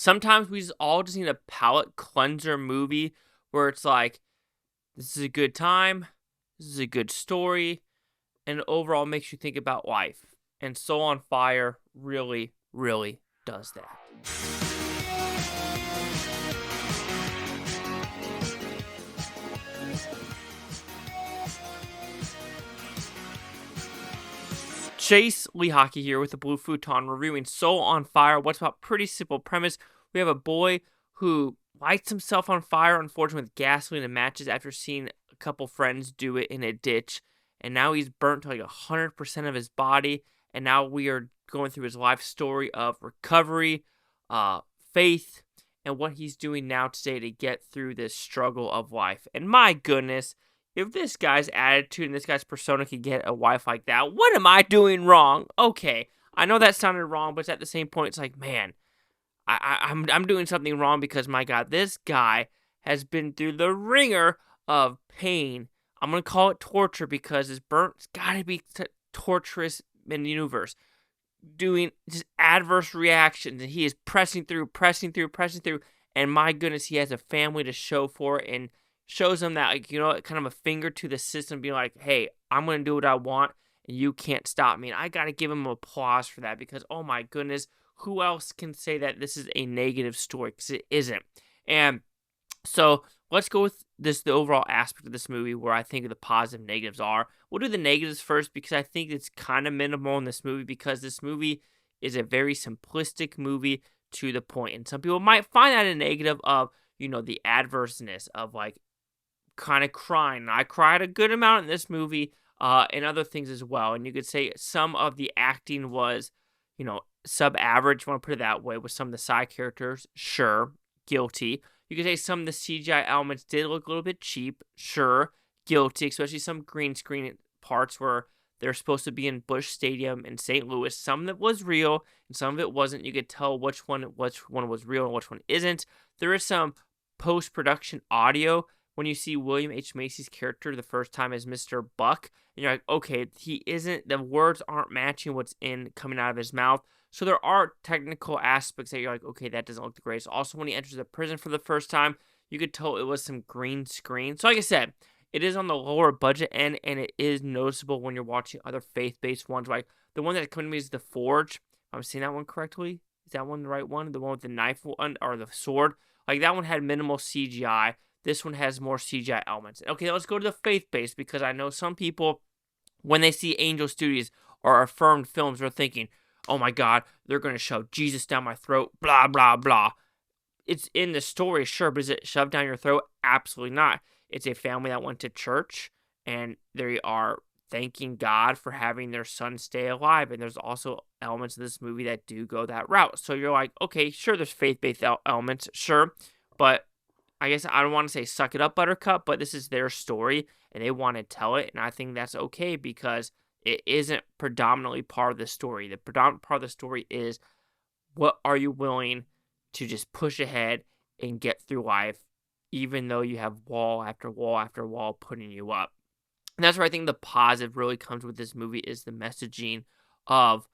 sometimes we just need a palate cleanser movie where it's like, this is a good time, this is a good story, and overall makes you think about life. And Soul on Fire really, really does that. Chase Lee Hockey here with the Blue Futon reviewing Soul on Fire. What's about pretty simple premise. We have a boy who lights himself on fire, unfortunately, with gasoline and matches after seeing a couple friends do it in a ditch. And now he's burnt to like 100% of his body. And now we are going through his life story of recovery, faith, and what he's doing now today to get through this struggle of life. And my goodness, if this guy's attitude and this guy's persona could get a wife like that, what am I doing wrong? Okay, I know that sounded wrong, but at the same point, it's like, man, I'm doing something wrong because, my God, this guy has been through the ringer of pain. I'm going to call it torture because his burnt's got to be torturous maneuvers, doing just adverse reactions, and he is pressing through, and my goodness, he has a family to show for it, and shows them that, like, you know, kind of a finger to the system, being like, hey, I'm going to do what I want, and you can't stop me. And I got to give him applause for that because, oh my goodness, who else can say that this is a negative story? Because it isn't. And so let's go with the overall aspect of this movie where I think the positive and negatives are. We'll do the negatives first because I think it's kind of minimal in this movie because this movie is a very simplistic movie to the point. And some people might find that a negative of, you know, the adverseness of, like, kind of crying. I cried a good amount in this movie and other things as well. And you could say some of the acting was, you know, sub-average, if you want to put it that way, with some of the side characters. Sure, guilty. You could say some of the CGI elements did look a little bit cheap. Sure, guilty, especially some green screen parts where they're supposed to be in Busch Stadium in St. Louis. Some of it was real and some of it wasn't. You could tell which one was real and which one isn't. There is some post-production audio when you see William H. Macy's character the first time as Mr. Buck, and you're like, okay, he isn't, the words aren't matching what's coming out of his mouth. So there are technical aspects that you're like, okay, that doesn't look the greatest. Also, when he enters the prison for the first time, you could tell it was some green screen. So like I said, it is on the lower budget end, and it is noticeable when you're watching other faith-based ones. Like the one that's coming to me is The Forge. I'm saying that one correctly. Is that one the right one? The one with the knife or the sword? Like that one had minimal CGI. This one has more CGI elements. Okay, let's go to the faith-based because I know some people, when they see Angel Studios or Affirmed Films, are thinking, oh my God, they're going to shove Jesus down my throat, blah, blah, blah. It's in the story, sure, but is it shoved down your throat? Absolutely not. It's a family that went to church, and they are thanking God for having their son stay alive, and there's also elements of this movie that do go that route. So you're like, okay, sure, there's faith-based elements, sure, but I guess I don't want to say suck it up, Buttercup, but this is their story, and they want to tell it, and I think that's okay because it isn't predominantly part of the story. The predominant part of the story is what are you willing to just push ahead and get through life, even though you have wall after wall after wall putting you up. And that's where I think the positive really comes with this movie is the messaging of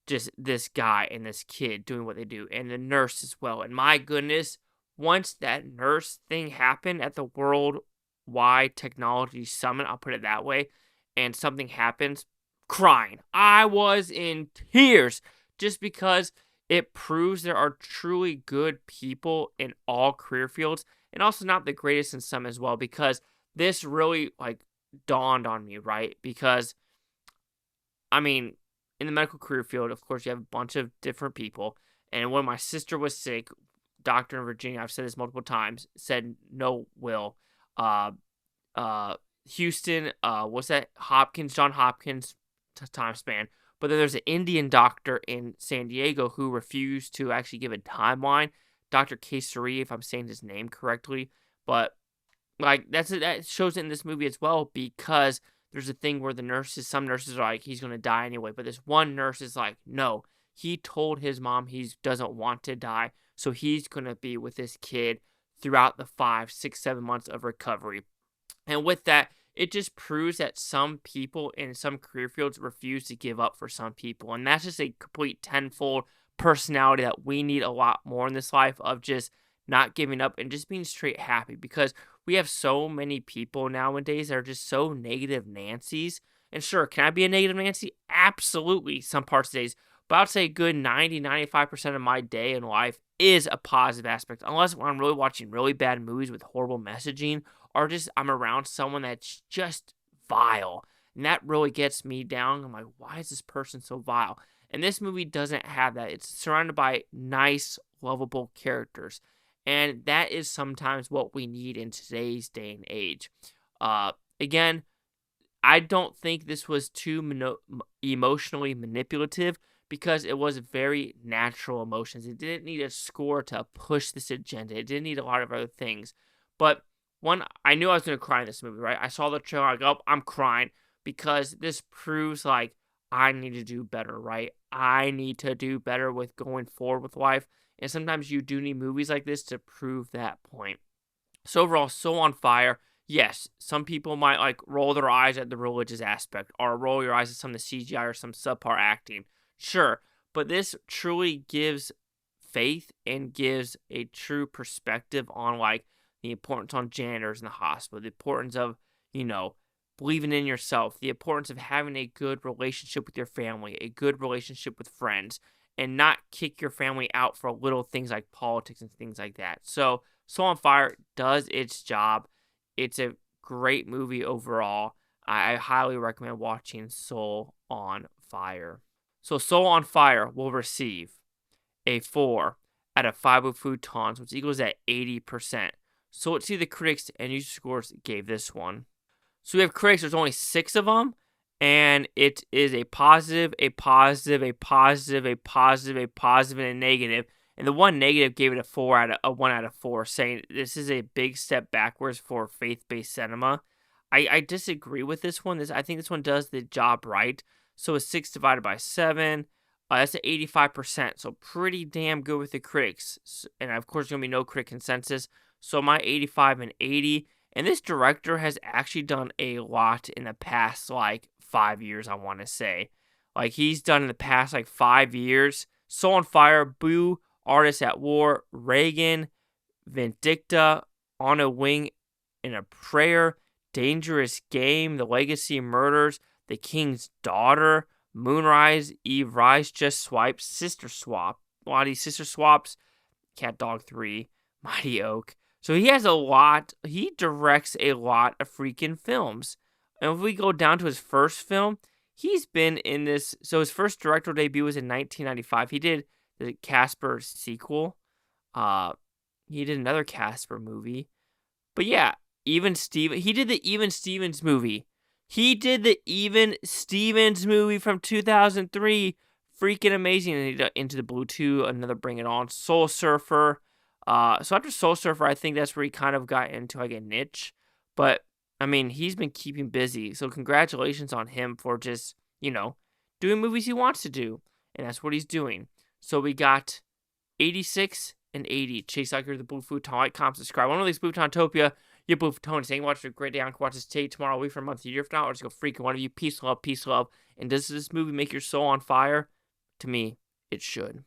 just this guy and this kid doing what they do, and the nurse as well. And my goodness, once that nurse thing happened at the Worldwide Technology Summit, I'll put it that way, and something happens, crying. I was in tears just because it proves there are truly good people in all career fields and also not the greatest in some as well, because this really like dawned on me, right? Because, I mean, in the medical career field, of course, you have a bunch of different people, and when my sister was sick, doctor in Virginia, I've said this multiple times, said, no, Will. Houston, what's that? John Hopkins time span. But then there's an Indian doctor in San Diego who refused to actually give a timeline. Dr. Kesari, if I'm saying his name correctly. But, like, that shows it in this movie as well because there's a thing where some nurses are like, he's going to die anyway. But this one nurse is like, no. He told his mom he doesn't want to die. So he's going to be with this kid throughout the 5, 6, 7 months of recovery. And with that, it just proves that some people in some career fields refuse to give up for some people. And that's just a complete tenfold personality that we need a lot more in this life, of just not giving up and just being straight happy, because we have so many people nowadays that are just so negative Nancy's. And sure, can I be a negative Nancy? Absolutely, some parts of days. But I'd say a good 90-95% of my day in life is a positive aspect. Unless when I'm really watching really bad movies with horrible messaging, or just I'm around someone that's just vile. And that really gets me down. I'm like, why is this person so vile? And this movie doesn't have that. It's surrounded by nice, lovable characters. And that is sometimes what we need in today's day and age. Again, I don't think this was too emotionally manipulative, because it was very natural emotions. It didn't need a score to push this agenda. It didn't need a lot of other things. But I knew I was going to cry in this movie, right? I saw the trailer. I go, oh, I'm crying, because this proves, like, I need to do better, right? I need to do better with going forward with life. And sometimes you do need movies like this to prove that point. So overall, so on fire. Yes, some people might like roll their eyes at the religious aspect, or roll your eyes at some of the CGI or some subpar acting. Sure, but this truly gives faith and gives a true perspective on, like, the importance on janitors in the hospital, the importance of, believing in yourself, the importance of having a good relationship with your family, a good relationship with friends, and not kick your family out for little things like politics and things like that. So Soul on Fire does its job. It's a great movie overall. I highly recommend watching Soul on Fire. So Soul on Fire will receive a 4 out of 5 with Futons, which equals at 80%. So let's see the critics and user scores gave this one. So we have critics, there's only 6 of them, and it is a positive, a positive, a positive, a positive, a positive, and a negative. And the one negative gave it a 1 out of 4, saying this is a big step backwards for faith-based cinema. I disagree with this one. I think this one does the job right. So a 6 divided by 7, that's at 85%. So pretty damn good with the critics. And of course, there's going to be no critic consensus. So my 85 and 80. And this director has actually done a lot in the past, 5 years, I want to say. He's done in the past, 5 years. Soul on Fire, Boo, Artists at War, Reagan, Vindicta, On a Wing and a Prayer, Dangerous Game, The Legacy Murders, The King's Daughter, Moonrise, Eve Rise, Just Swipe, Sister Swap, a lot of these Sister Swaps, Cat Dog 3, Mighty Oak. So he has a lot, he directs a lot of freaking films. And if we go down to his first film, he's been in this, so his first directorial debut was in 1995. He did the Casper sequel. He did another Casper movie. But yeah, he did the Even Stevens movie. He did the Even Stevens movie from 2003. Freaking amazing. And he did Into the Blue 2, another Bring It On, Soul Surfer. So after Soul Surfer, I think that's where he kind of got into a niche. But, he's been keeping busy. So congratulations on him for just, doing movies he wants to do. And that's what he's doing. So we got 86 and 80. Chase out here, the Blue Futon. Like, comment, subscribe. One of these Bluetontopia. Your Blue Futon. Saying watch a great day. I can watch this today, tomorrow, a week, for a month, a year from now. Or just go freaking one of you. Peace, love, peace, love. And does this movie make your soul on fire? To me, it should.